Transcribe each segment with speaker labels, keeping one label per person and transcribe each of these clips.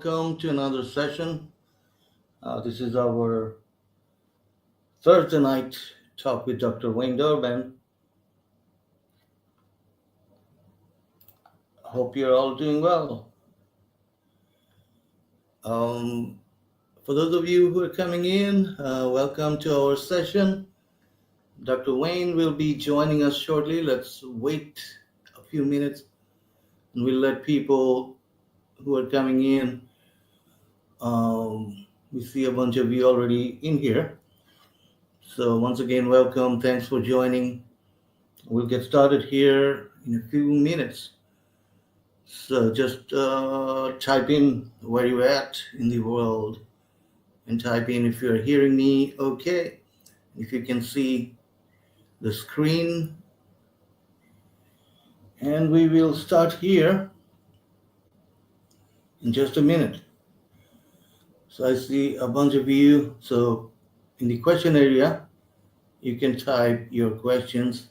Speaker 1: welcome to another session. This is our Thursday night talk with Dr. Wayne Dorband. Hope you're all doing well. Um, for those of you who are coming in, welcome to our session. Dr. Wayne will be joining us shortly. Let's wait a few minutes and we'll let people who are coming in. We see a bunch of you already in here. So, once again, welcome. Thanks for joining. We'll get started here in a few minutes. So just type in where you're at in the world and type in if you're hearing me okay. If you can see the screen. And we will start here in just a minute. So I see a bunch of you. So in the question area, you can type your questions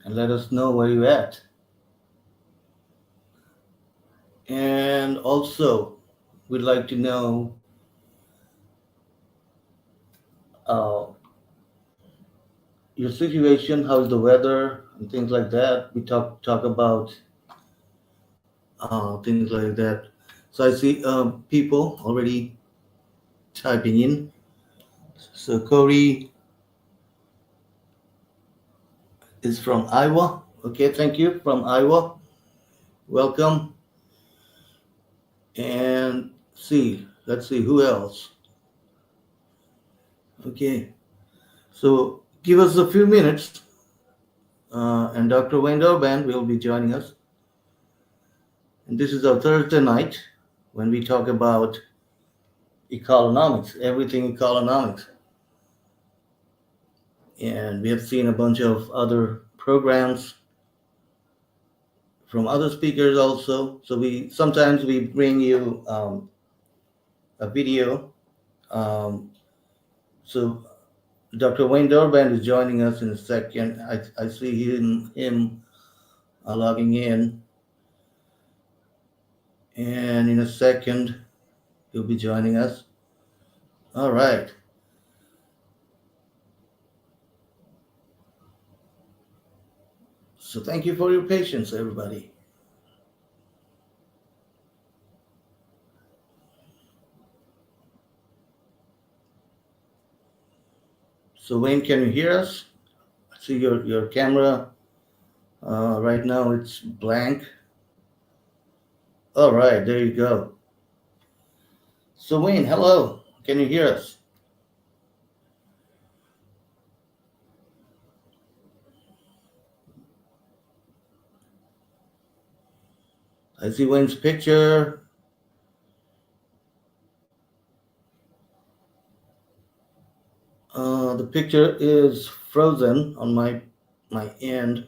Speaker 1: and let us know where you're at. And also, we'd like to know uh, your situation, how's the weather, and things like that. We talk about things like that. So I see people already typing in. So Corey is from Iowa. Okay, thank you from Iowa. Welcome. And let's see who else. Okay, so give us a few minutes, and Dr. Wayne Dorband will be joining us. And this is our Thursday night when we talk about economics, everything economics. And we have seen a bunch of other programs from other speakers also. So we sometimes we bring you a video. Um, so Dr. Wayne Dorband is joining us in a second. I see him logging in, and in a second he'll be joining us. All right. So thank you for your patience, everybody. So Wayne, can you hear us? I see your camera. Right now it's blank. All right, there you go. So Wayne, hello. Can you hear us? I see Wayne's picture. The picture is frozen on my end.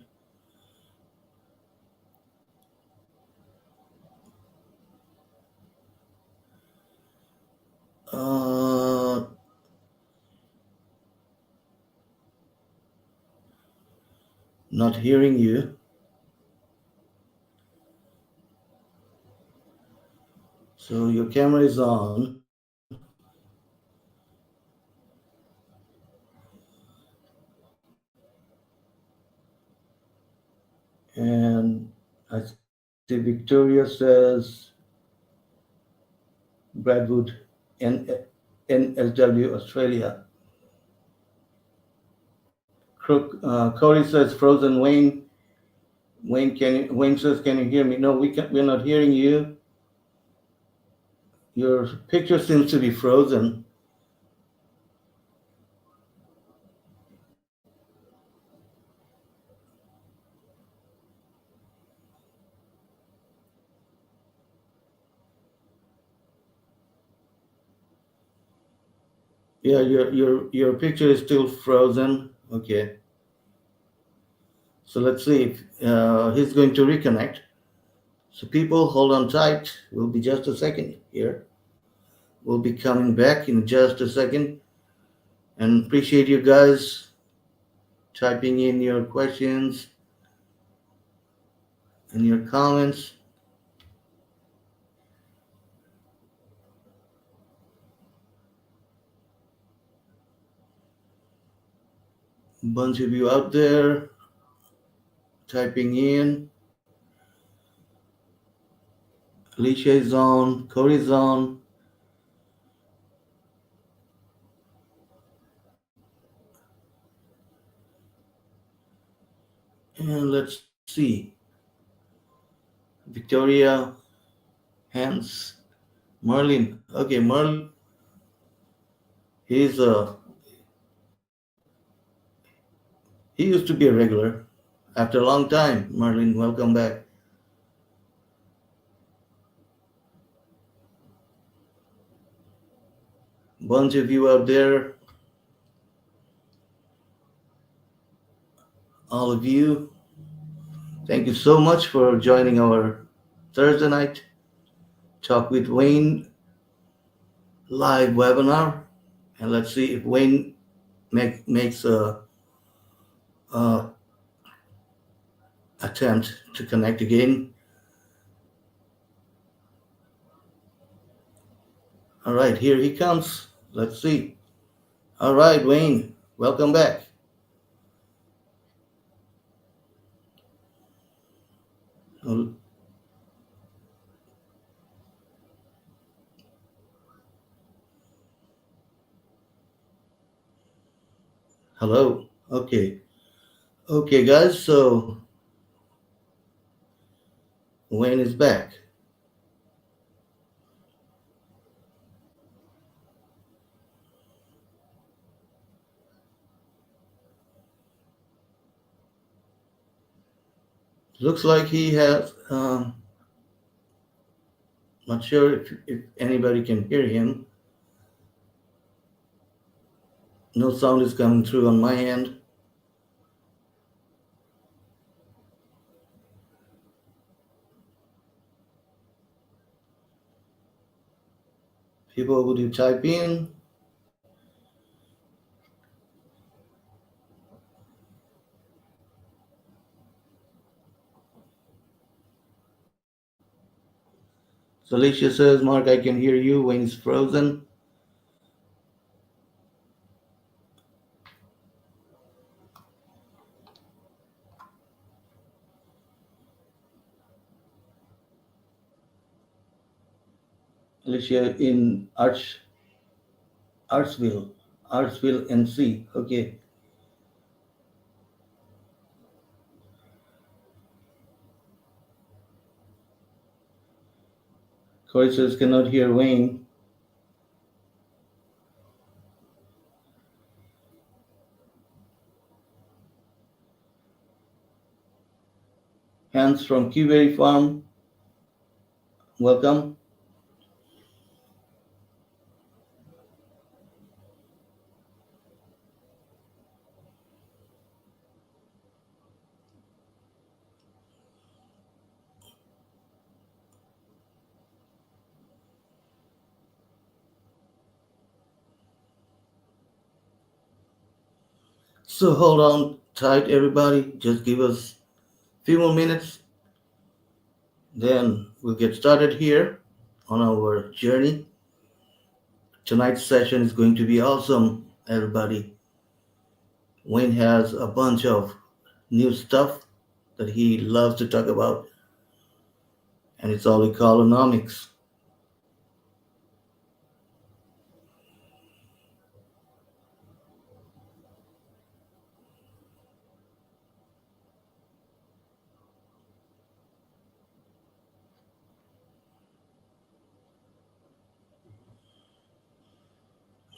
Speaker 1: Not hearing you. So your camera is on. And I see Victoria says Bradwood, NSW, Australia. Corey says frozen. Wayne says, can you hear me? No, we're not hearing you. Your picture seems to be frozen. Yeah, your picture is still frozen. Okay. So let's see if he's going to reconnect. So people, hold on tight. We'll be just a second here. We'll be coming back in just a second. And appreciate you guys typing in your questions and your comments. Bunch of you out there typing in. Alicia is on, Corey is on. And let's see. Victoria, Hans, Merlin. Okay, Merlin, he's he used to be a regular. After a long time, Merlin, welcome back. Bunch of you out there, all of you, thank you so much for joining our Thursday night Talk with Wayne live webinar. And let's see if Wayne makes a attempt to connect again. All right, here he comes. Let's see. All right, Wayne, welcome back. Oh, hello. Okay. Okay, guys, so Wayne is back. Looks like he has, not sure if anybody can hear him. No sound is coming through on my end. People, would you type in? Alicia says, Mark, I can hear you. Wayne is frozen. Alicia in Artsville, Artsville, NC. Okay. Corey says, cannot hear Wayne. Hans from Kiwi Farm, welcome. So hold on tight, everybody. Just give us a few more minutes. Then we'll get started here on our journey. Tonight's session is going to be awesome, everybody. Wayne has a bunch of new stuff that he loves to talk about, and it's all economics.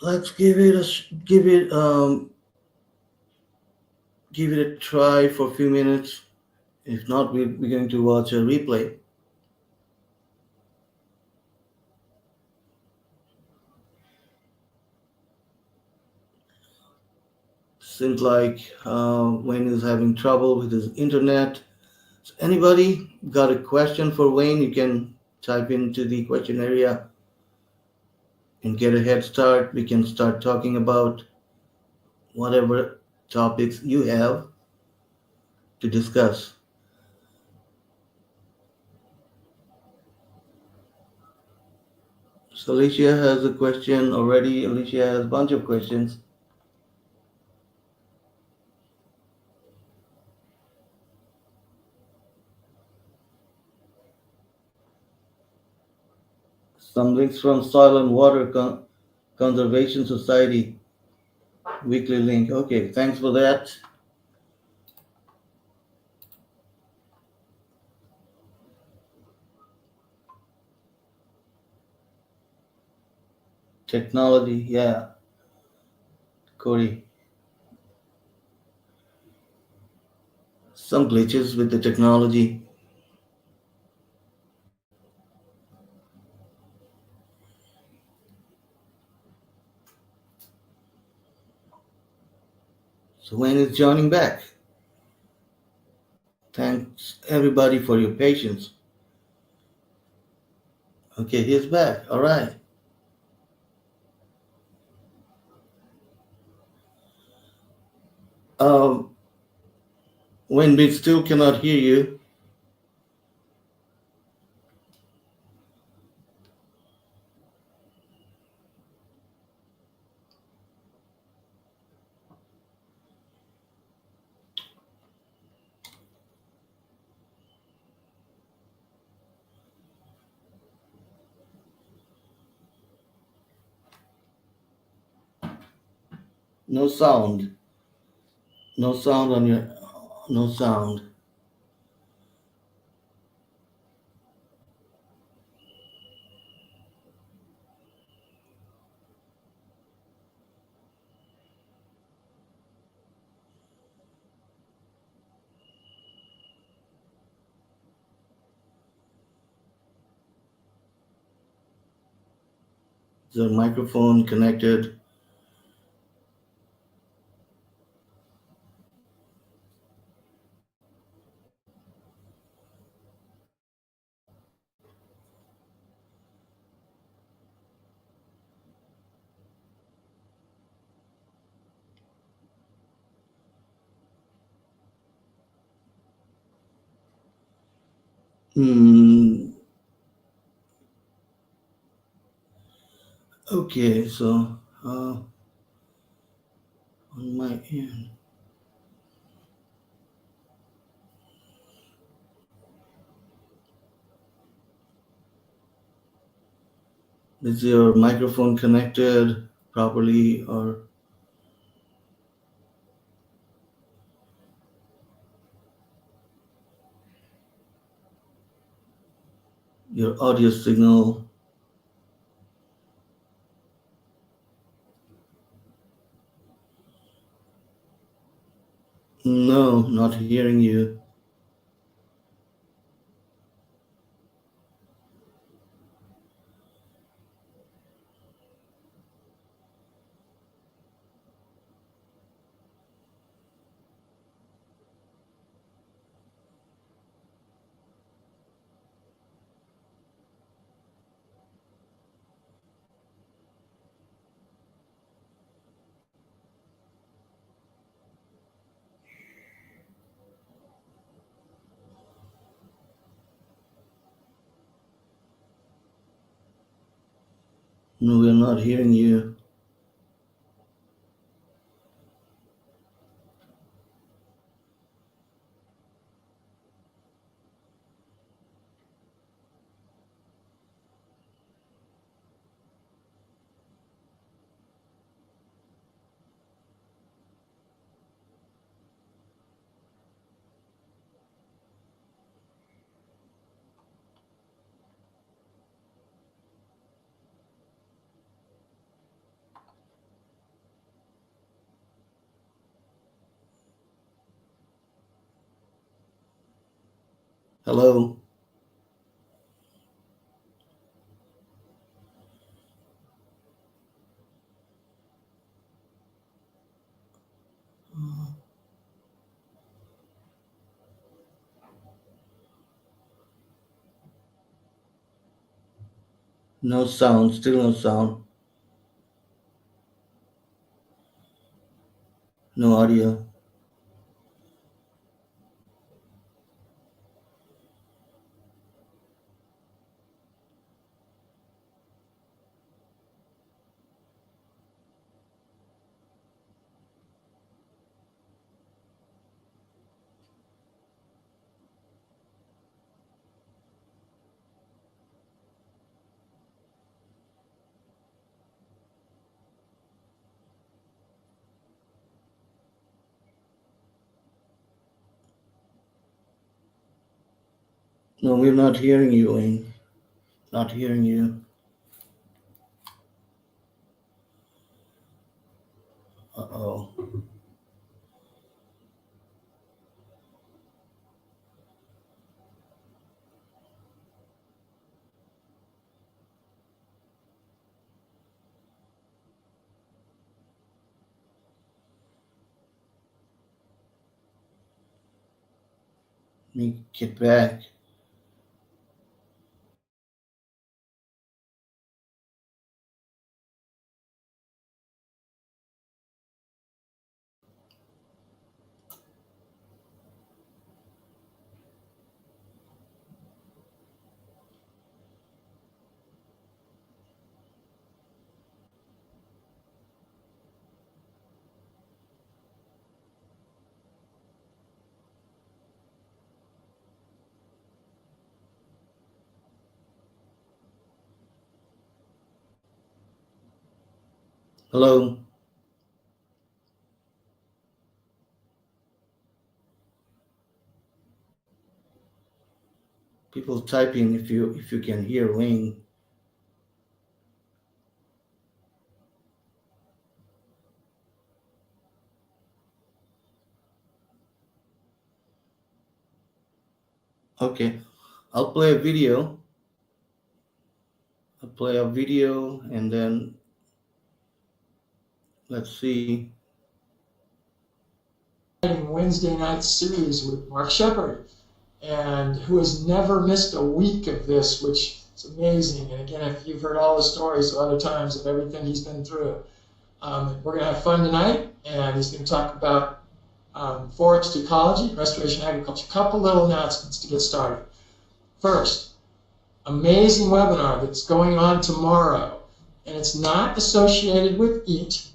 Speaker 1: Let's give it a try for a few minutes. If not, we're going to watch a replay. Seems like Wayne is having trouble with his internet. So anybody got a question for Wayne? You can type into the question area and get a head start. We can start talking about whatever topics you have to discuss. So Alicia has a question already. Alicia has a bunch of questions. Some links from Soil and Water Conservation Society weekly link. Okay, thanks for that. Technology, yeah, Cody. Some glitches with the technology. So Wayne is joining back. Thanks everybody for your patience. Okay, he's back. All right. Um, Wayne, we still cannot hear you. No sound. No sound on your. No sound. Is the microphone connected? Hmm. Okay, so on my end, is your microphone connected properly, or your audio signal? No, not hearing you. No, we're not hearing you. Hello? No sound, still no sound, no audio. No, we're not hearing you, Wayne. Not hearing you. Uh oh. Let me get back. Hello. People typing if you can hear Wayne. Okay. I'll play a video. I'll play a video and then let's see.
Speaker 2: Wednesday night series with Mark Shepard, and who has never missed a week of this, which is amazing. And again, if you've heard all the stories other times of everything he's been through, we're going to have fun tonight, and he's going to talk about forest ecology, restoration agriculture. A couple little announcements to get started. First, amazing webinar that's going on tomorrow, and it's not associated with EAT.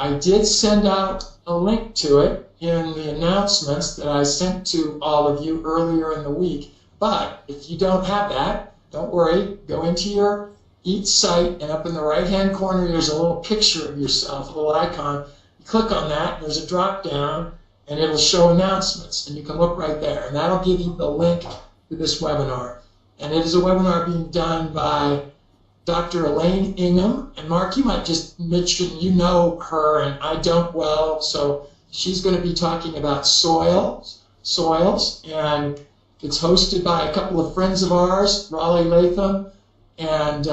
Speaker 2: I did send out a link to it in the announcements that I sent to all of you earlier in the week. But if you don't have that, don't worry. Go into your EAT site, and up in the right-hand corner, there's a little picture of yourself, a little icon. You click on that, and there's a drop-down, and it'll show announcements. And you can look right there, and that'll give you the link to this webinar. And it is a webinar being done by Dr. Elaine Ingham, and Mark, you might just mention, you know her and I don't well, so she's going to be talking about soils, and it's hosted by a couple of friends of ours, Raleigh Latham, and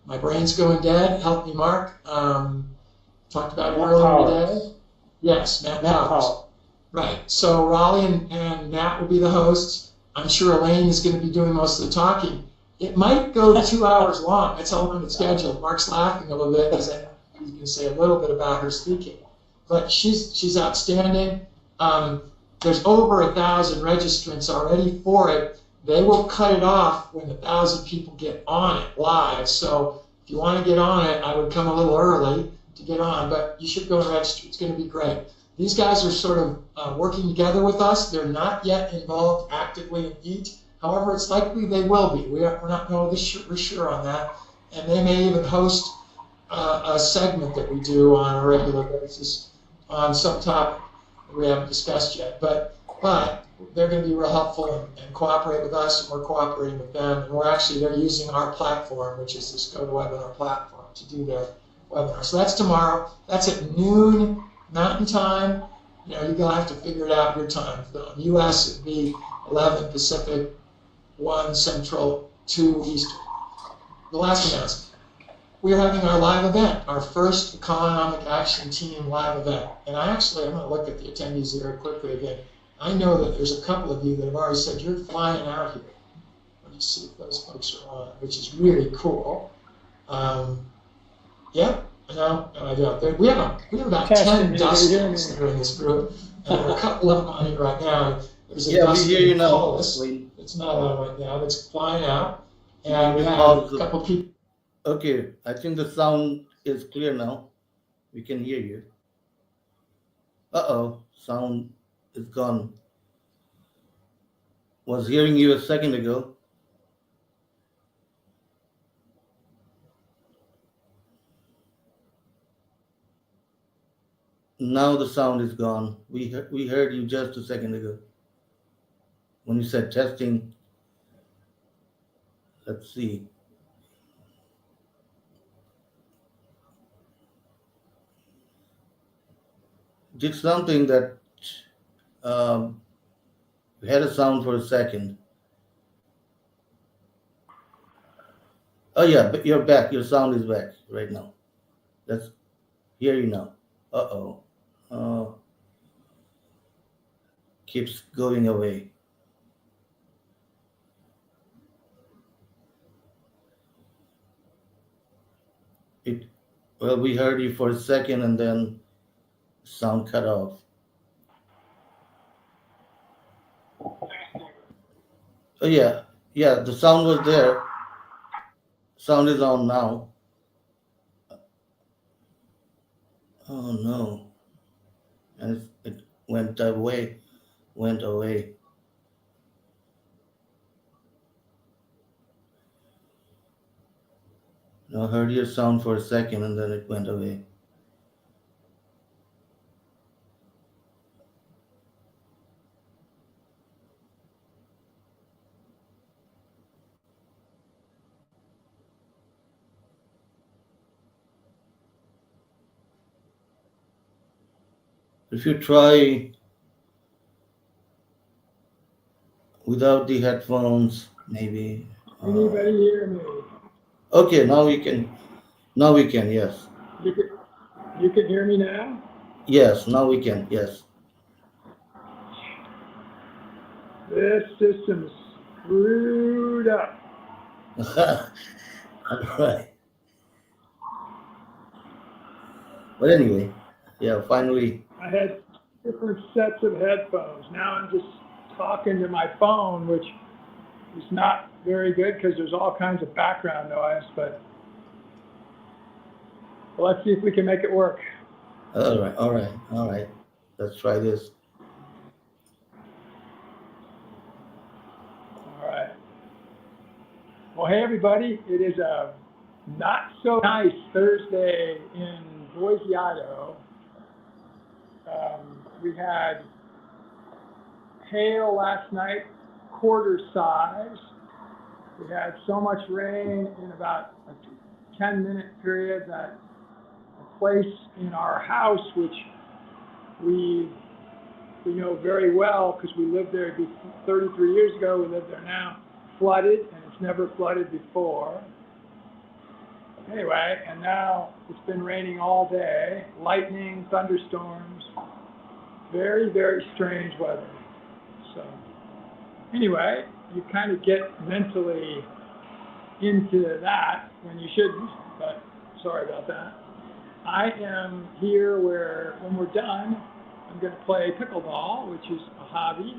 Speaker 2: my brain's going dead, help me Mark, talked about it earlier today. Yes, Matt Powers. Right, so Raleigh and Matt will be the hosts. I'm sure Elaine is going to be doing most of the talking. It might go 2 hours long. That's how long it's scheduled. Mark's laughing a little bit because he's going to say a little bit about her speaking. But she's outstanding. There's over 1,000 registrants already for it. They will cut it off when 1,000 people get on it live. So if you want to get on it, I would come a little early to get on. But you should go and register. It's going to be great. These guys are sort of working together with us. They're not yet involved actively in EAT. However, it's likely they will be. We're not know this for sure on that. And they may even host a segment that we do on a regular basis on some topic that we haven't discussed yet. But they're going to be real helpful and cooperate with us, and we're cooperating with them. And they're using our platform, which is this GoToWebinar platform, to do their webinar. So that's tomorrow. That's at noon Mountain Time. You're going to have to figure it out your time. For the U.S., it would be 11 Pacific, 1 Central, 2 Eastern. The last announcement. We are having our live event, our first Economic Action Team live event. And I'm going to look at the attendees very quickly again. I know that there's a couple of you that have already said you're flying out here. Let me see if those folks are on, which is really cool. Yeah, no, I don't. We have about 10 Dustins that are in this group, and there are a couple of them on here right now. There's a
Speaker 1: We hear you now.
Speaker 2: It's not on right now. That's flying out, and we have a couple people.
Speaker 1: Okay, I think the sound is clear now. We can hear you. Uh-oh, sound is gone. Was hearing you a second ago. Now the sound is gone. We heard you just a second ago when you said testing. Let's see. Did something that um, had a sound for a second. Oh yeah, but you're back. Your sound is back right now. Let's hear you now. Uh-oh. Uh Keeps going away. It well, we heard you for a second and then sound cut off. Oh yeah, yeah. The sound was there. Sound is on now. Oh no, and it went away. Went away. No, I heard your sound for a second and then it went away. If you try without the headphones, maybe.
Speaker 2: Anybody hear me?
Speaker 1: Okay, now we can. Now we can. Yes.
Speaker 2: You can, you can hear me now?
Speaker 1: Yes. Now we can. Yes.
Speaker 2: This system is screwed up.
Speaker 1: All right. But anyway, yeah. Finally.
Speaker 2: I had different sets of headphones. Now I'm just talking to my phone, which is not very good because there's all kinds of background noise, but let's see if we can make it work.
Speaker 1: All right. All right. All right. Let's try this.
Speaker 2: All right. Well, hey, everybody. It is a not so nice Thursday in Boise, Idaho. We had hail last night, quarter size. We had so much rain in about a 10-minute period that a place in our house, which we we know very well because we lived there 33 years ago, we live there now, flooded, and it's never flooded before. Anyway, and now it's been raining all day, lightning, thunderstorms, very, very strange weather. So anyway, you kind of get mentally into that when you shouldn't, but sorry about that. I am here where, when we're done, I'm going to play pickleball, which is a hobby.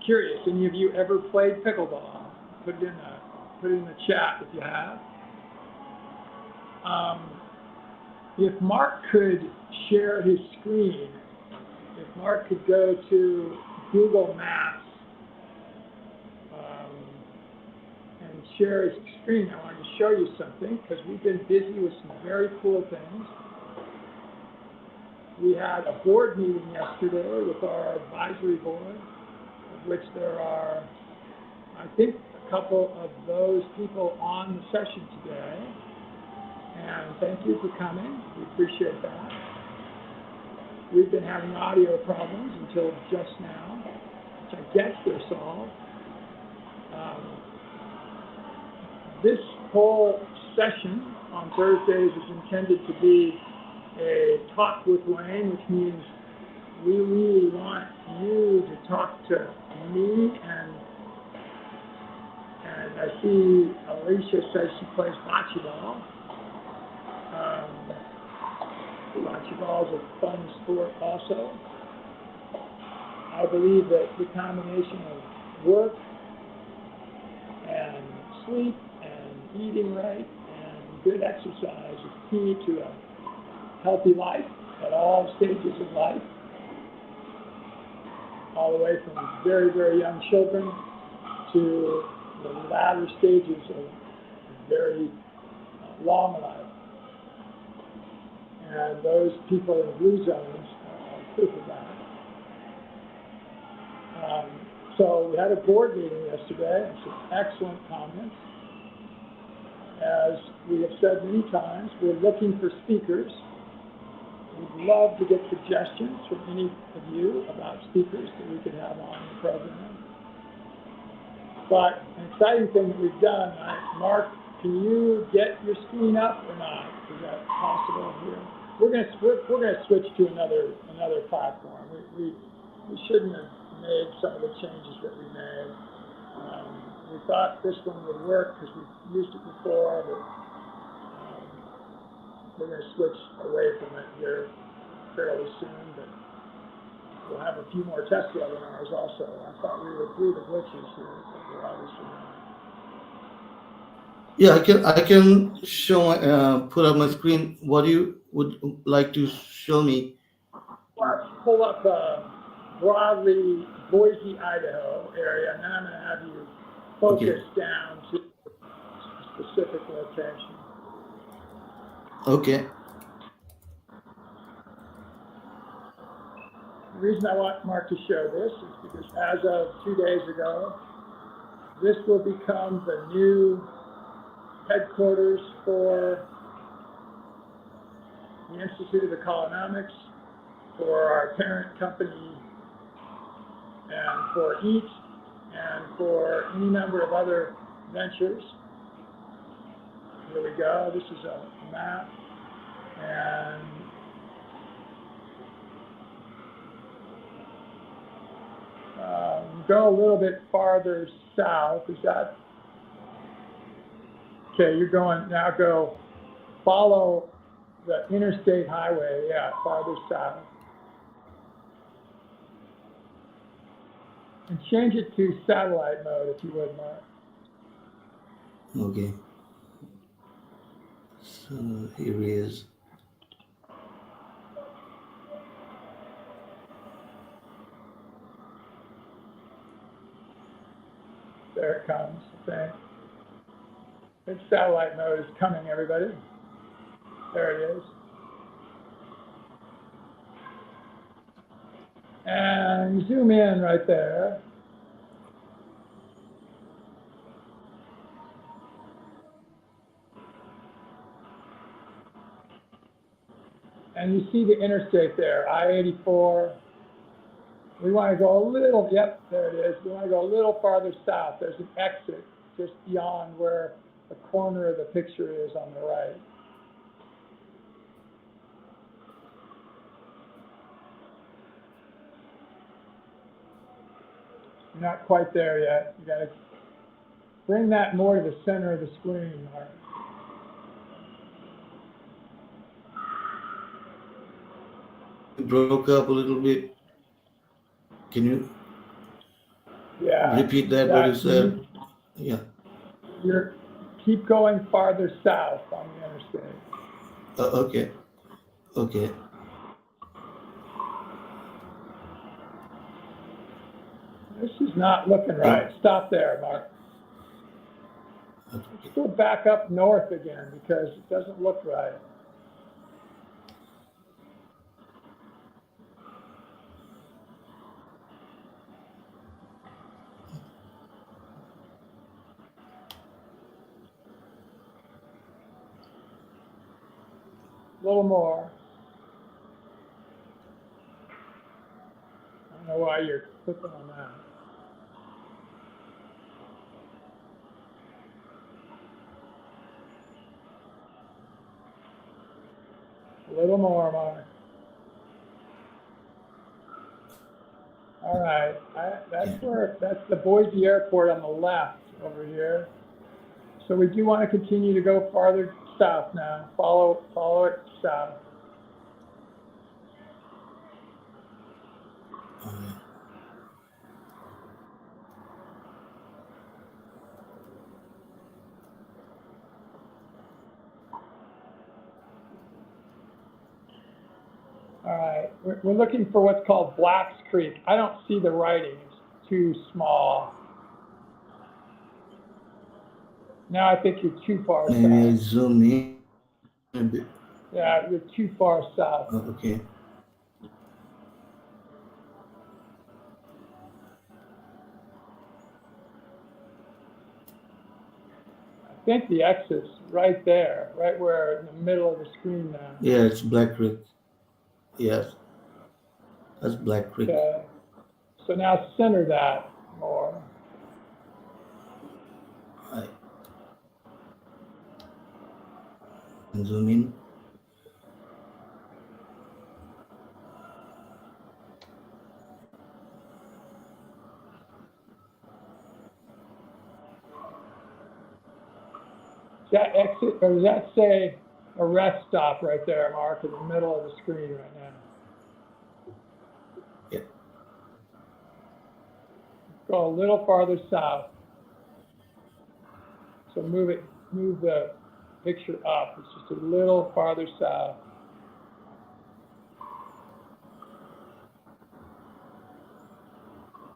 Speaker 2: Curious, any of you ever played pickleball? Put it in the chat if you have. If Mark could share his screen, if Mark could go to Google Maps and share his screen, I wanted to show you something because we've been busy with some very cool things. We had a board meeting yesterday with our advisory board, of which there are, I think, a couple of those people on the session today. And thank you for coming. We appreciate that. We've been having audio problems until just now, which I guess they're solved. This whole session on Thursdays is intended to be a talk with Wayne, which means we really want you to talk to me, and I see Alicia says she plays bocce ball. Bocce ball is a fun sport also. I believe that the combination of work and sleep and eating right and good exercise is key to a healthy life at all stages of life, all the way from very, very young children to the latter stages of very long life. And those people in blue zones are proof of that.
Speaker 3: So we had a board meeting yesterday, some excellent comments. As we have said many times, we're looking for speakers. We'd love to get suggestions from any of you about speakers that we could have on the program. But an exciting thing that we've done, Mark, can you get your screen up or not? Is that possible here? We're gonna switch to another platform. We shouldn't have made some of the changes that we made. We thought this one would work because we've used it before, but we're going to switch away from it here fairly soon. But we'll have a few more test webinars also. I thought we were through the glitches here, but we're obviously not.
Speaker 1: Yeah, I can show put up my screen. What you would like to show me?
Speaker 3: Pull up broadly Boise, Idaho area, and then I'm going to have you focus down to a specific location.
Speaker 1: Okay.
Speaker 3: The reason I want Mark to show this is because as of 2 days ago, this will become the new headquarters for the Institute of Economics, for our parent company, and for EAT, and for any number of other ventures. Here we go. This is a map, and go a little bit farther south. Is that okay? You're going now. Go follow the interstate highway. Yeah, farther south, and change it to satellite mode if you would, Mark.
Speaker 1: Okay. So here he is.
Speaker 3: There it comes. Okay. Its satellite mode is coming, everybody. There it is. And zoom in right there. And you see the interstate there, I-84. We want to go a little, yep, there it is. We want to go a little farther south. There's an exit just beyond where the corner of the picture is on the right. You're not quite there yet. You got to bring that more to the center of the screen, Mark.
Speaker 1: It broke up a little bit. Can you repeat that what you said? Yeah.
Speaker 3: You're keep going farther south on the interstate.
Speaker 1: Okay. Okay.
Speaker 3: This is not looking right. Stop there, Mark. Let's go back up north again because it doesn't look right. A little more. I don't know why you're clicking on that. A little more, Mark. All right, that's the Boise Airport on the left over here. So we do want to continue to go farther south now. Follow it south. All right, we're looking for what's called Blacks Creek. I don't see the writing, it's too small. Now I think you're too far south.
Speaker 1: Maybe I zoom in a bit.
Speaker 3: Yeah, you're too far south.
Speaker 1: Oh, okay.
Speaker 3: think the exit's right there, right where in the middle of the screen now.
Speaker 1: Yeah, it's Black Creek. Yes, that's Black Creek.
Speaker 3: Okay. So now center that more.
Speaker 1: Right. And zoom in.
Speaker 3: Does that exit, or does that say a rest stop right there, Mark, in the middle of the screen right now?
Speaker 1: Yeah.
Speaker 3: Go a little farther south. So move the picture up. It's just a little farther south.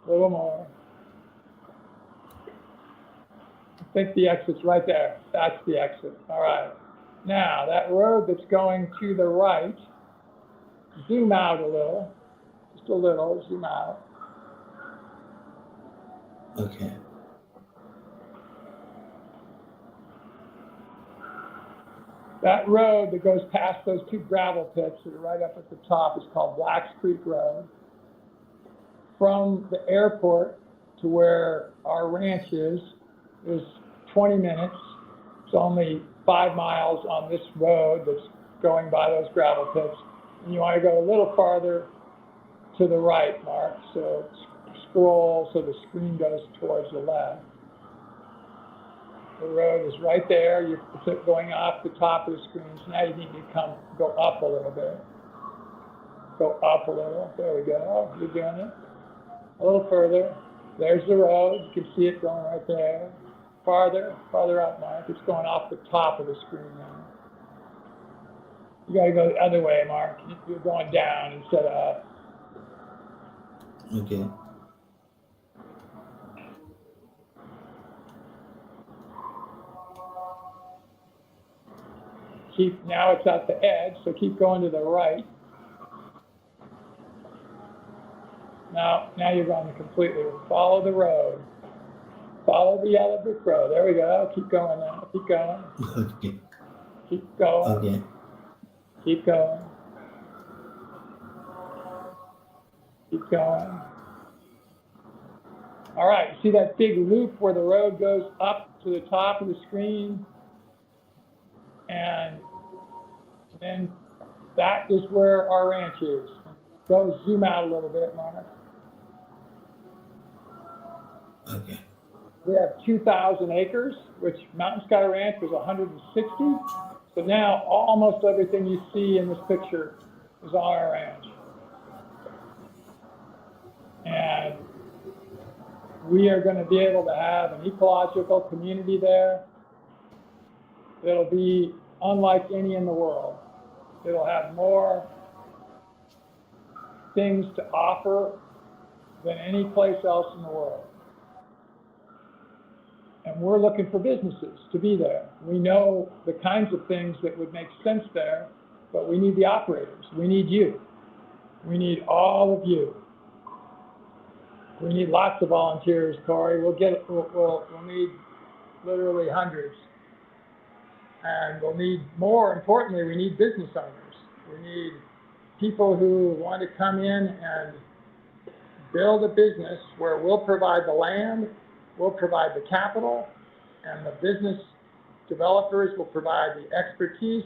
Speaker 3: A little more. I think the exit's right there. That's the exit. All right. Now, that road that's going to the right, zoom out a little. Just a little, zoom out.
Speaker 1: Okay.
Speaker 3: That road that goes past those two gravel pits that are right up at the top is called Blacks Creek Road. From the airport to where our ranch is 20 minutes. It's only 5 miles on this road that's going by those gravel pits. And you want to go a little farther to the right, Mark. So scroll so the screen goes towards the left. The road is right there. You're going off the top of the screen. So now you need to go up a little bit. Go up a little. There we go. You're doing it. A little further. There's the road. You can see it going right there. Farther up, Mark. It's going off the top of the screen now. You got to go the other way, Mark. You're going down instead of up.
Speaker 1: Okay.
Speaker 3: Now it's at the edge, so keep going to the right. Now you're going to completely follow the road. Follow the yellow brick road. There we go. Keep going now. Keep going.
Speaker 1: Okay.
Speaker 3: Keep going.
Speaker 1: Okay.
Speaker 3: Keep going. Keep going. All right. See that big loop where the road goes up to the top of the screen? And then that is where our ranch is. Go zoom out a little bit, Mark.
Speaker 1: Okay.
Speaker 3: We have 2,000 acres, which Mountain Sky Ranch was 160. So now almost everything you see in this picture is on our ranch. And we are going to be able to have an ecological community there that'll be unlike any in the world. It'll have more things to offer than any place else in the world. And we're looking for businesses to be there. We know the kinds of things that would make sense there, but we need the operators. We need you. We need all of you. We need lots of volunteers, Corey. We'll need literally hundreds. And we'll need, more importantly, we need business owners. We need people who want to come in and build a business where we'll provide the land, we'll provide the capital, and the business developers will provide the expertise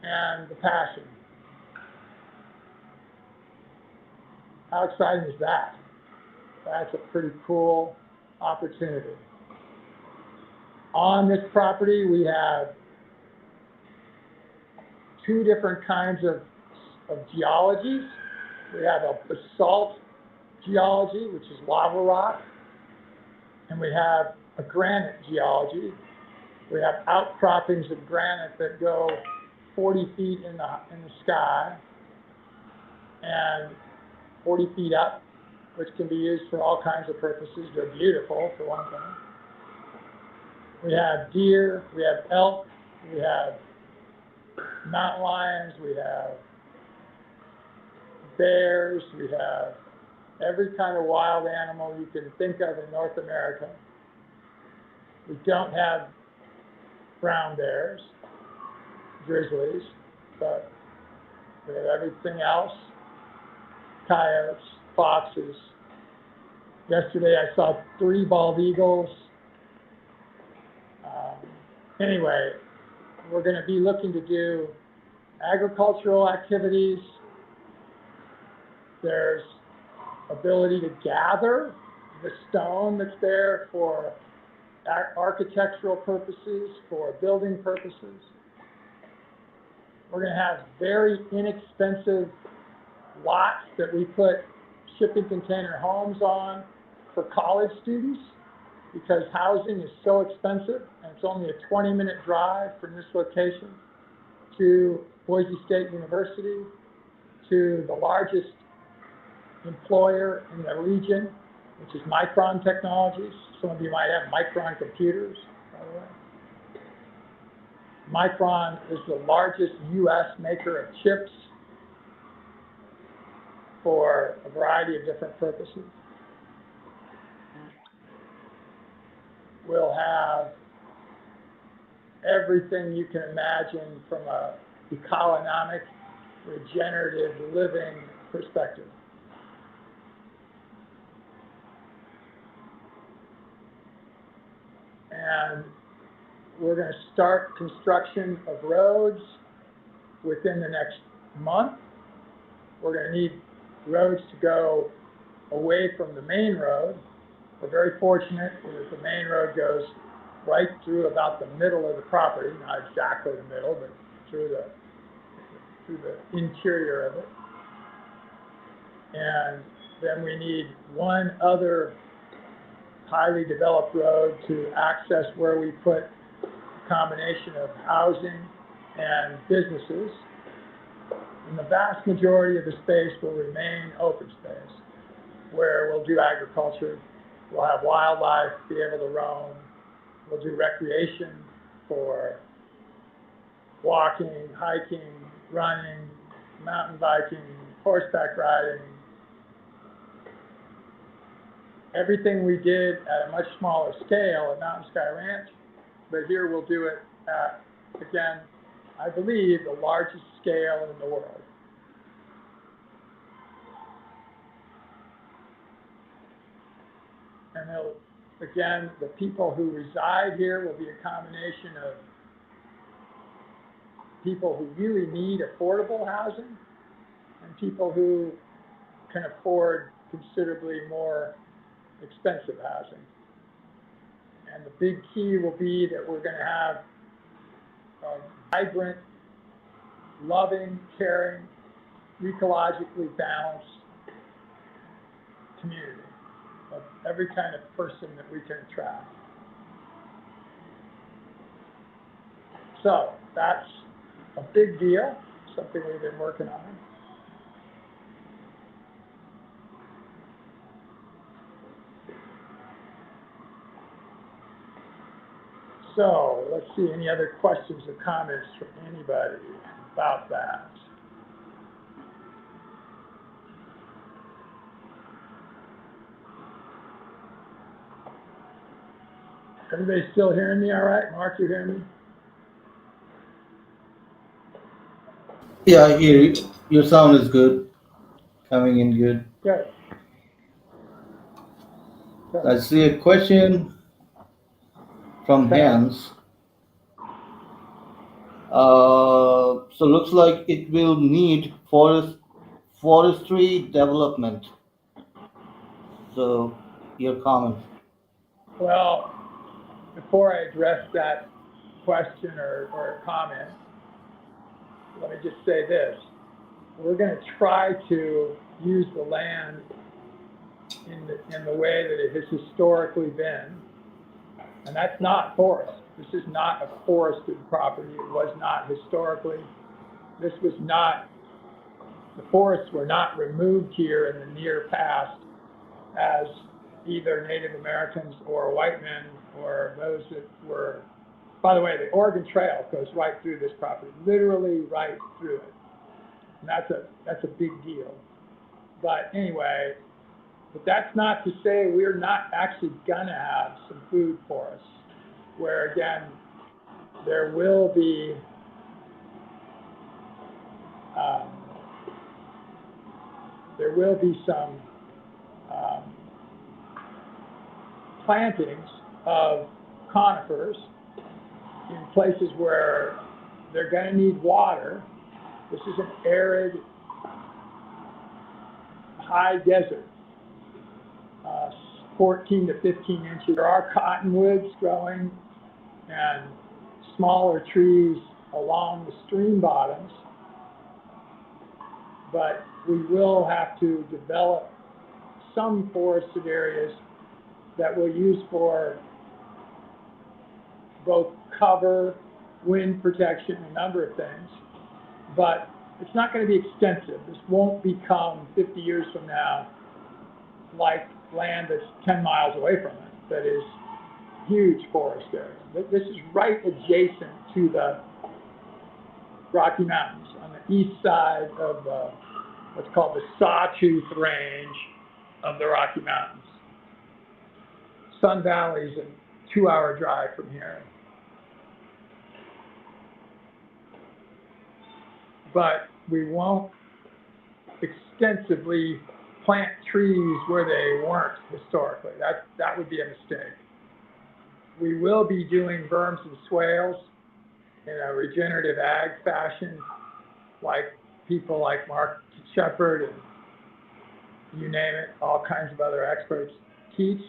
Speaker 3: and the passion. How exciting is that? That's a pretty cool opportunity. On this property, we have two different kinds of geologies. We have a basalt geology, which is lava rock, and we have a granite geology. We have outcroppings of granite that go 40 feet in the sky and 40 feet up, which can be used for all kinds of purposes. They're beautiful, for one thing. We have deer, we have elk, we have mountain lions, we have bears, we have every kind of wild animal you can think of in North America. We don't have brown bears, grizzlies, but we have everything else, coyotes, foxes. Yesterday I saw 3 bald eagles. Anyway, we're going to be looking to do agricultural activities. There's ability to gather the stone that's there for architectural purposes, for building purposes. We're going to have very inexpensive lots that we put shipping container homes on for college students, because housing is so expensive, and it's only a 20-minute drive from this location to Boise State University, to the largest employer in the region, which is Micron Technologies. Some of you might have Micron computers, by the way. Micron is the largest U.S. maker of chips for a variety of different purposes. We'll have everything you can imagine from a economic, regenerative living perspective. And we're going to start construction of roads within the next month. We're going to need roads to go away from the main road. We're very fortunate that the main road goes right through about the middle of the property, not exactly the middle, but through the interior of it. And then we need one other highly developed road to access where we put a combination of housing and businesses. And the vast majority of the space will remain open space, where we'll do agriculture, we'll have wildlife be able to roam, we'll do recreation for walking, hiking, running, mountain biking, horseback riding. Everything we did at a much smaller scale at Mountain Sky Ranch, but here we'll do it at, again, I believe, the largest scale in the world. And again, the people who reside here will be a combination of people who really need affordable housing and people who can afford considerably more expensive housing. And the big key will be that we're going to have a vibrant, loving, caring, ecologically balanced community of every kind of person that we can attract. So that's a big deal, something we've been working on. So let's see, any other questions or comments from anybody about that? Everybody still hearing me all right? Mark, you hear me?
Speaker 1: Yeah, I hear you. Your sound is good, coming in good.
Speaker 3: Good. Good.
Speaker 1: I see a question from
Speaker 3: Okay.
Speaker 1: Hans. So looks like it will need forestry development. So your comment.
Speaker 3: Well, before I address that question or comment, let me just say this. We're going to try to use the land in the way that it has historically been. And that's not forest. This is not a forested property. It was not historically. This was not, the forests were not removed here in the near past as either Native Americans or white men or those that were, by the way, the Oregon Trail goes right through this property, literally right through it. And that's a big deal. But anyway, but that's not to say we're not actually gonna have some food forests, where again, there will be um, some um, plantings of conifers in places where they're going to need water. This is an arid, high desert, 14 to 15 inches. There are cottonwoods growing and smaller trees along the stream bottoms, but we will have to develop some forested areas that we'll use for both cover, wind protection, a number of things. But it's not going to be extensive. This won't become 50 years from now like land that's 10 miles away from it that is huge forest area. This is right adjacent to the Rocky Mountains on the east side of what's called the Sawtooth Range of the Rocky Mountains. Sun Valley's a 2-hour drive from here. But we won't extensively plant trees where they weren't historically. That would be a mistake. We will be doing berms and swales in a regenerative ag fashion, like people like Mark Shepard and you name it, all kinds of other experts teach.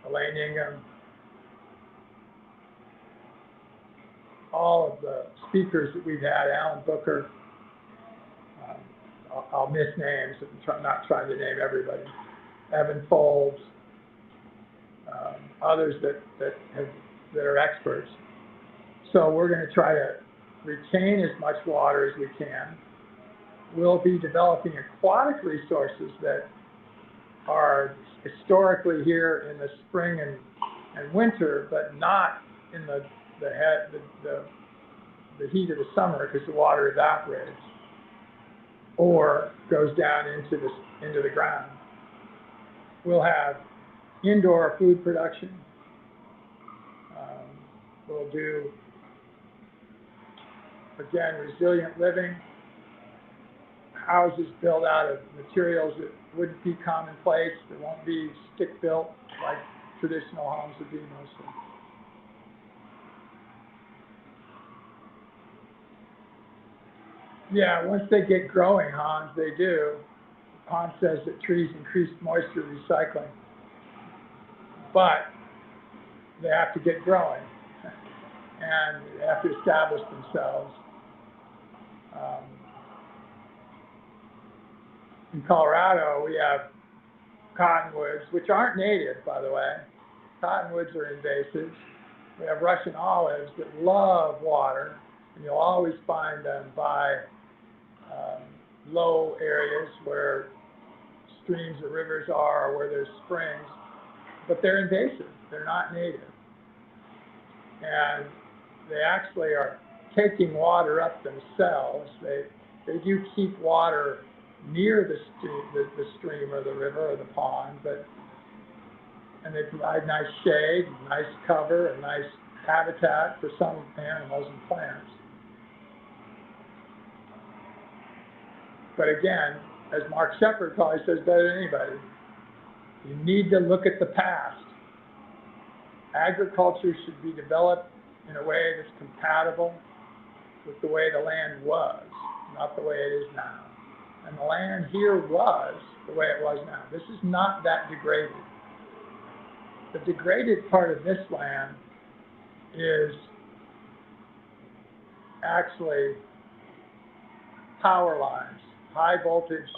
Speaker 3: Elaine Ingham, all of the speakers that we've had, Alan Booker, I'll miss names, I'm not trying to name everybody, Evan Folds, others that are experts. So we're going to try to retain as much water as we can. We'll be developing aquatic resources that are historically here in the spring and winter, but not in the heat of the summer because the water evaporates or goes down into the ground. We'll have indoor food production. We'll do, again, resilient living, houses built out of materials that wouldn't be commonplace, that won't be stick-built like traditional homes would be mostly. Yeah, once they get growing, Hans, they do. Hans says that trees increase moisture recycling, but they have to get growing and they have to establish themselves. In Colorado, we have cottonwoods, which aren't native, by the way. Cottonwoods are invasive. We have Russian olives that love water, and you'll always find them by low areas where streams or rivers are, or where there's springs, but they're invasive. They're not native. And they actually are taking water up themselves. They do keep water near the stream or the river or the pond, and they provide nice shade, nice cover, and nice habitat for some animals and plants. But again, as Mark Shepard probably says better than anybody, you need to look at the past. Agriculture should be developed in a way that's compatible with the way the land was, not the way it is now. And the land here was the way it was now. This is not that degraded. The degraded part of this land is actually power lines, high voltage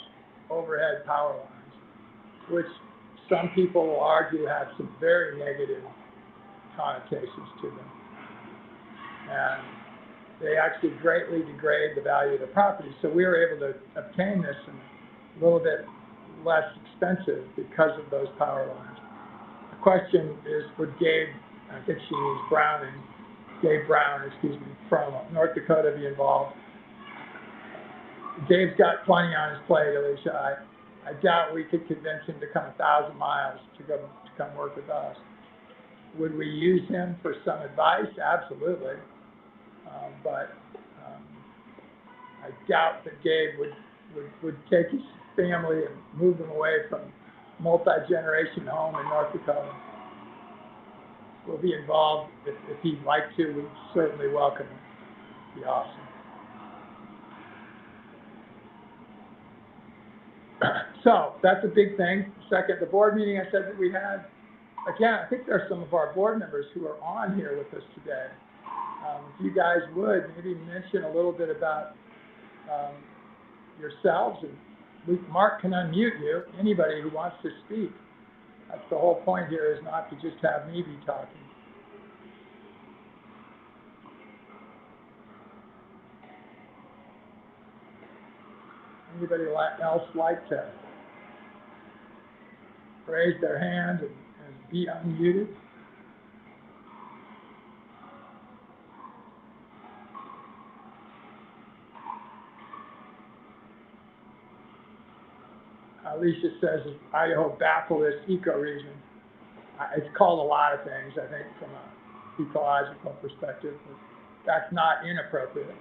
Speaker 3: overhead power lines, which some people will argue have some very negative connotations to them. And they actually greatly degrade the value of the property. So we were able to obtain this a little bit less expensive because of those power lines. The question is, would Gabe, I think she means Browning, Gabe Brown, from North Dakota be involved? Gabe's got plenty on his plate, Alicia. I doubt we could convince him to come 1,000 miles to come work with us. Would we use him for some advice? Absolutely. But I doubt that Gabe would take his family and move them away from multi-generation home in North Dakota. We'll be involved if he'd like to. We'd certainly welcome him. It'd be awesome. So that's a big thing. Second, the board meeting I said that we had, again, I think there are some of our board members who are on here with us today. If you guys would maybe mention a little bit about yourselves, and Mark can unmute you, anybody who wants to speak. That's the whole point here, is not to just have me be talking. Anybody else like to raise their hand and be unmuted? Alicia says Idaho Baptist ecoregion. It's called a lot of things, I think, from an ecological perspective, but that's not inappropriate.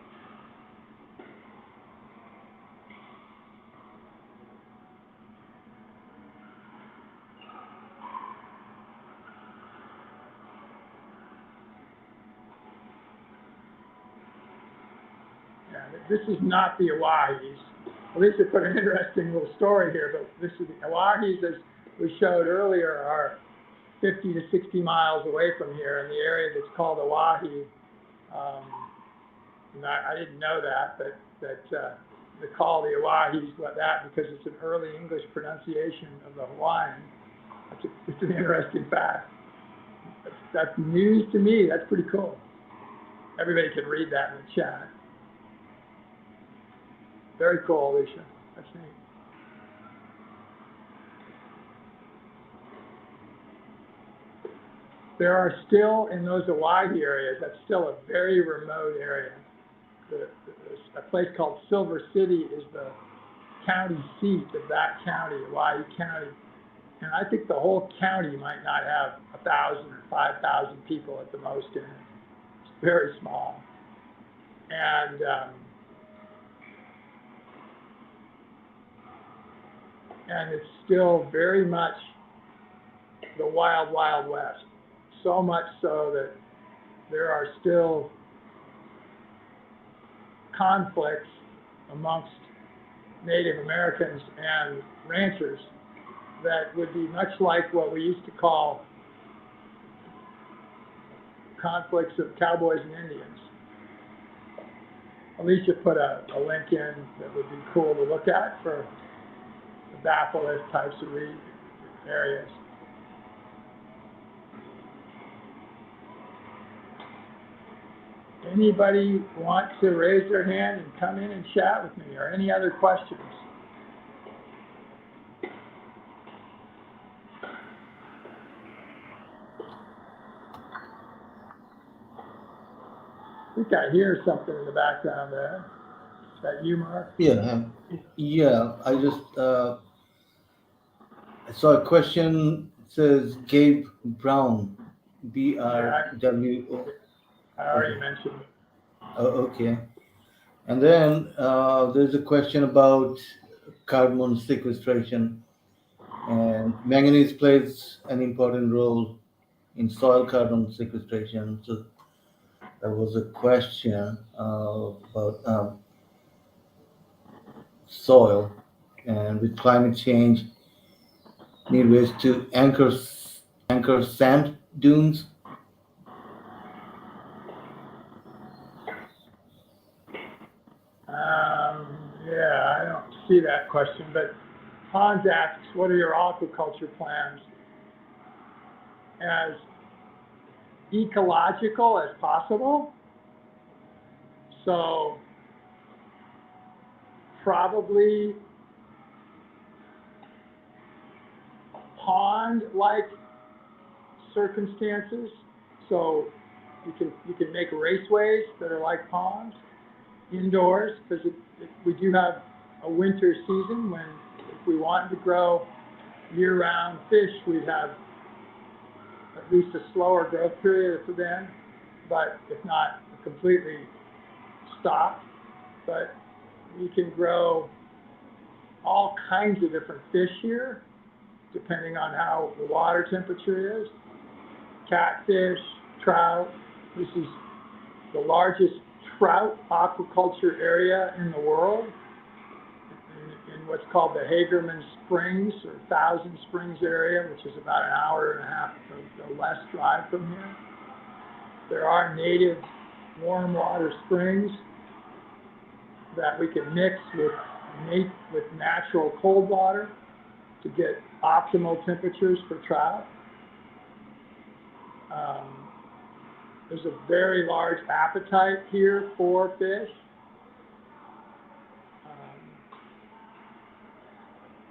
Speaker 3: Yeah, this is not the Owahis. Alicia put an interesting little story here, but this is the Owahis, as we showed earlier, are 50 to 60 miles away from here in the area that's called Oahe. I didn't know that, but they call the Owahis that because it's an early English pronunciation of the Hawaiian. It's an interesting fact. That's news to me. That's pretty cool. Everybody can read that in the chat. Very cool, Alicia. That's neat. There are still, in those Oahe areas, that's still a very remote area. A place called Silver City is the county seat of that county, Oahe County. And I think the whole county might not have 1,000 or 5,000 people at the most in it. It's very small. And it's still very much the wild, wild west. So much so that there are still conflicts amongst Native Americans and ranchers that would be much like what we used to call conflicts of cowboys and Indians. Alicia put a link in that would be cool to look at for the Baptist types of areas. Anybody want to raise their hand and come in and chat with me, or any other questions? I think I hear something in the background there. Is that you, Mark?
Speaker 1: Yeah, I just I saw a question. It says Gabe Brown, BRWO.
Speaker 3: I already mentioned it.
Speaker 1: Oh, okay. And then there's a question about carbon sequestration, and manganese plays an important role in soil carbon sequestration. So there was a question about soil, and with climate change, need ways to anchor sand dunes.
Speaker 3: Yeah, I don't see that question, but Hans asks, what are your aquaculture plans? As ecological as possible. So probably pond-like circumstances. So you can make raceways that are like ponds indoors, because we do have a winter season when, if we wanted to grow year-round fish, we'd have at least a slower growth period for them, but if not completely stopped. But you can grow all kinds of different fish here, depending on how the water temperature is. Catfish, trout. This is the largest trout aquaculture area in the world, in what's called the Hagerman Springs or Thousand Springs area, which is about an hour and a half or less drive from here. There are native warm water springs that we can mix with natural cold water to get optimal temperatures for trout. There's a very large appetite here for fish.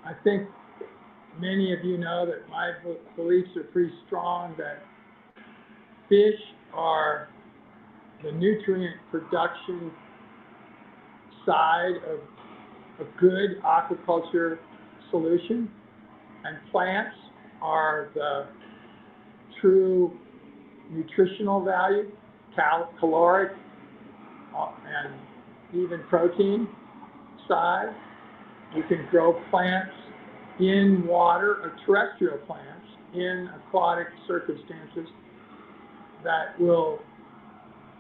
Speaker 3: I think many of you know that my beliefs are pretty strong that fish are the nutrient production side of a good aquaculture solution, and plants are the true nutritional value, caloric and even protein side. You can grow plants in water, or terrestrial plants, in aquatic circumstances that will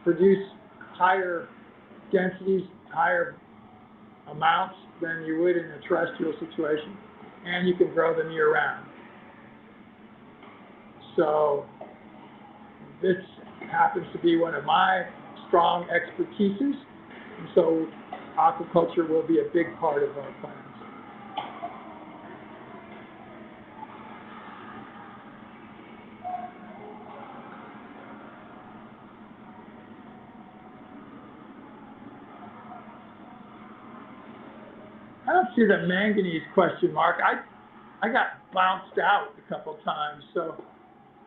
Speaker 3: produce higher densities, higher amounts than you would in a terrestrial situation, and you can grow them year round. So this happens to be one of my strong expertises, and so aquaculture will be a big part of our plans. I don't see the manganese question mark. I got bounced out a couple times, so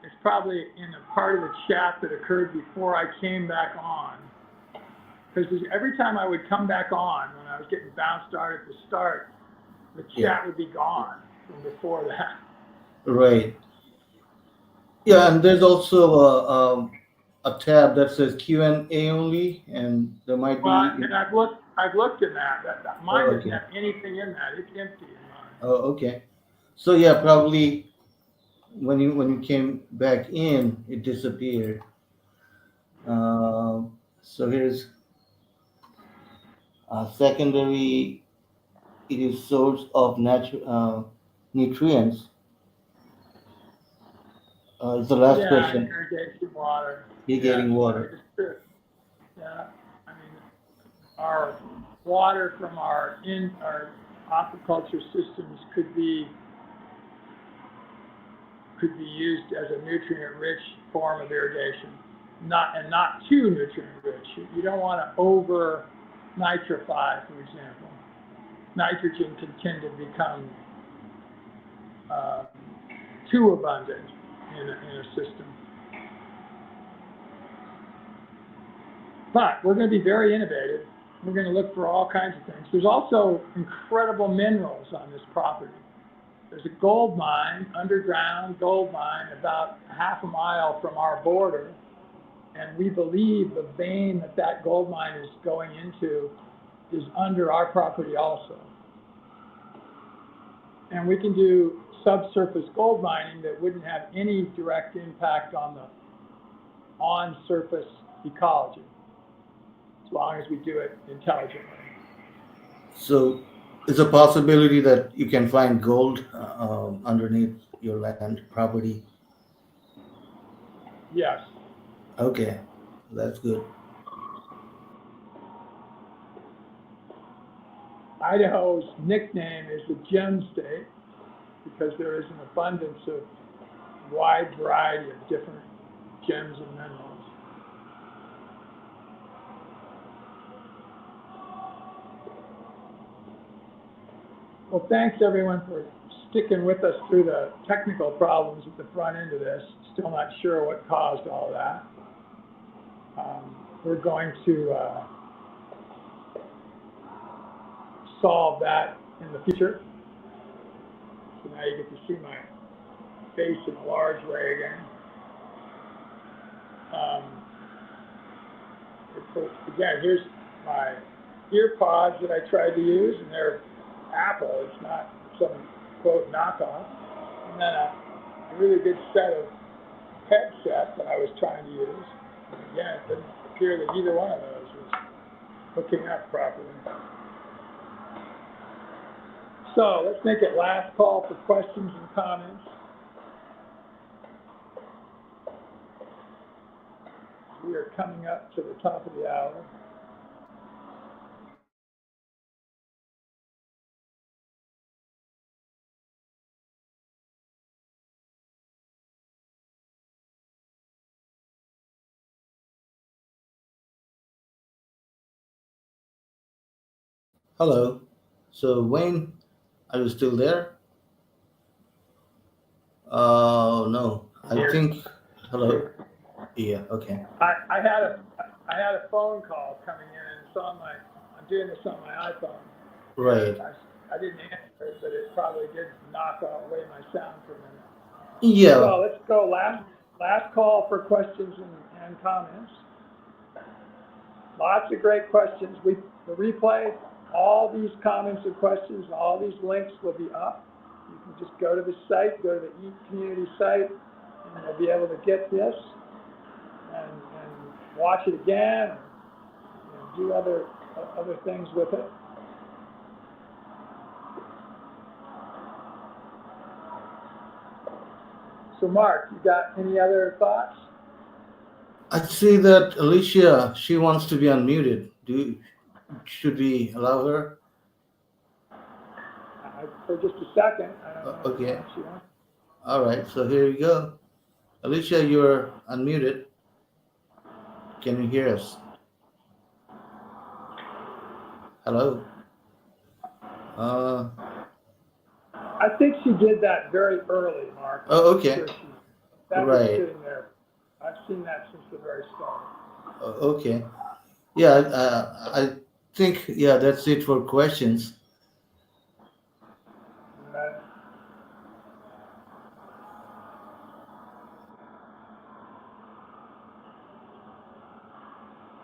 Speaker 3: it's probably in a part of the chat that occurred before I came back on. Because every time I would come back on, when I was getting bounced out at the start, the chat would be gone from before that.
Speaker 1: Right. Yeah, and there's also a tab that says Q&A only, and there might be.
Speaker 3: Well, and I've looked in that. Mine
Speaker 1: Oh,
Speaker 3: doesn't
Speaker 1: okay.
Speaker 3: have anything in that. It's empty in mine.
Speaker 1: Oh, okay. So yeah, probably when you came back in, it disappeared. So here's secondary. It is source of natural nutrients. It's the last
Speaker 3: Yeah,
Speaker 1: question.
Speaker 3: irrigation water.
Speaker 1: Irrigating
Speaker 3: Yeah,
Speaker 1: water.
Speaker 3: it's true. Yeah, I mean, our water from our aquaculture systems could be used as a nutrient-rich form of irrigation, not too nutrient-rich. You don't want to over nitrify, for example. Nitrogen can tend to become too abundant in a system. But we're going to be very innovative. We're going to look for all kinds of things. There's also incredible minerals on this property. There's a gold mine, underground gold mine, about half a mile from our border. And we believe the vein that gold mine is going into is under our property also. And we can do subsurface gold mining that wouldn't have any direct impact on the on-surface ecology, as long as we do it intelligently.
Speaker 1: So it's a possibility that you can find gold underneath your land property.
Speaker 3: Yes.
Speaker 1: Okay, that's good.
Speaker 3: Idaho's nickname is the gem state because there is an abundance of wide variety of different gems and minerals. Well, thanks everyone for sticking with us through the technical problems at the front end of this. Still not sure what caused all that. We're going to solve that in the future. So now you get to see my face in a large way again. Um, again, here's my ear pods that I tried to use, and they're Apple. It's not some quote knockoff. And then a really good set of headsets that I was trying to use. And again, it didn't appear that either one of those was hooking up properly. So let's make it last call for questions and comments. We are coming up to the top of the hour.
Speaker 1: Hello. So Wayne, are you still there? No. I
Speaker 3: Here.
Speaker 1: think. Hello. Yeah. Okay.
Speaker 3: I had a phone call coming in, and it's on my, I'm doing this on my iPhone.
Speaker 1: Right.
Speaker 3: I didn't answer it, but it probably did knock away my sound for a minute.
Speaker 1: Yeah.
Speaker 3: So let's go last call for questions and comments. Lots of great questions. The replay, all these comments and questions, all these links will be up. You can just go to the site, go to the eCommunity site, and you'll be able to get this and watch it again, and do other things with it. So Mark, you got any other thoughts?
Speaker 1: I see that Alicia, she wants to be unmuted. Should we allow her?
Speaker 3: For just a second, I don't know
Speaker 1: Okay.
Speaker 3: what she wants.
Speaker 1: All right. So here you go. Alicia, you're unmuted. Can you hear us? Hello. Uh.
Speaker 3: I think she did that very early, Mark.
Speaker 1: Oh, okay.
Speaker 3: Sure that was
Speaker 1: Right.
Speaker 3: sitting there. I've seen that since the very start.
Speaker 1: Okay. Yeah. I think that's it for questions.
Speaker 3: Uh,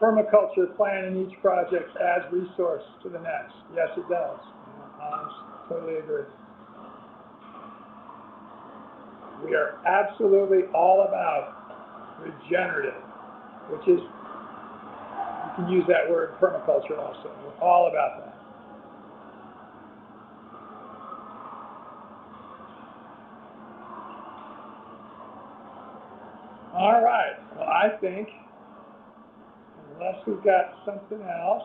Speaker 3: Permaculture planning each project adds resource to the next. Yes, it does. I totally agree. We are absolutely all about regenerative, which is, you can use that word permaculture also. We're all about that. All right. Well, I think, unless we've got something else.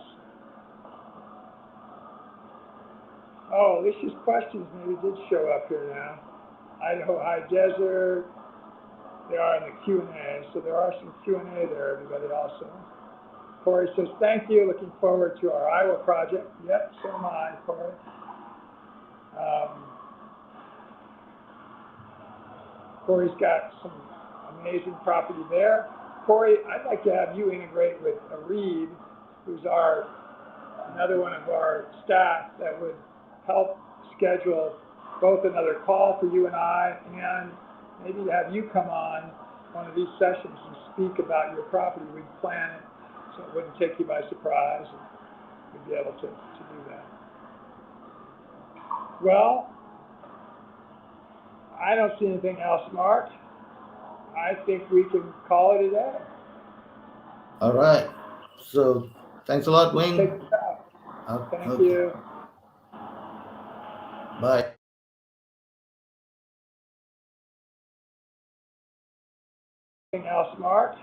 Speaker 3: Oh, Alicia's questions maybe did show up here now. Idaho High Desert, they are in the Q&A, so there are some Q&A there, everybody also. Corey says, thank you, looking forward to our Iowa project. Yep, so am I, Corey. Corey's got some amazing property there. Corey, I'd like to have you integrate with Reed, who's another one of our staff that would help schedule both another call for you and I, and maybe have you come on one of these sessions and speak about your property. We'd plan it so it wouldn't take you by surprise, and we'd be able to do that. Well, I don't see anything else, Mark. I think we can call it a day.
Speaker 1: All right. So thanks a lot, Wayne.
Speaker 3: Take this out. Thank
Speaker 1: Okay.
Speaker 3: you.
Speaker 1: Bye.
Speaker 3: Anything else, Mark?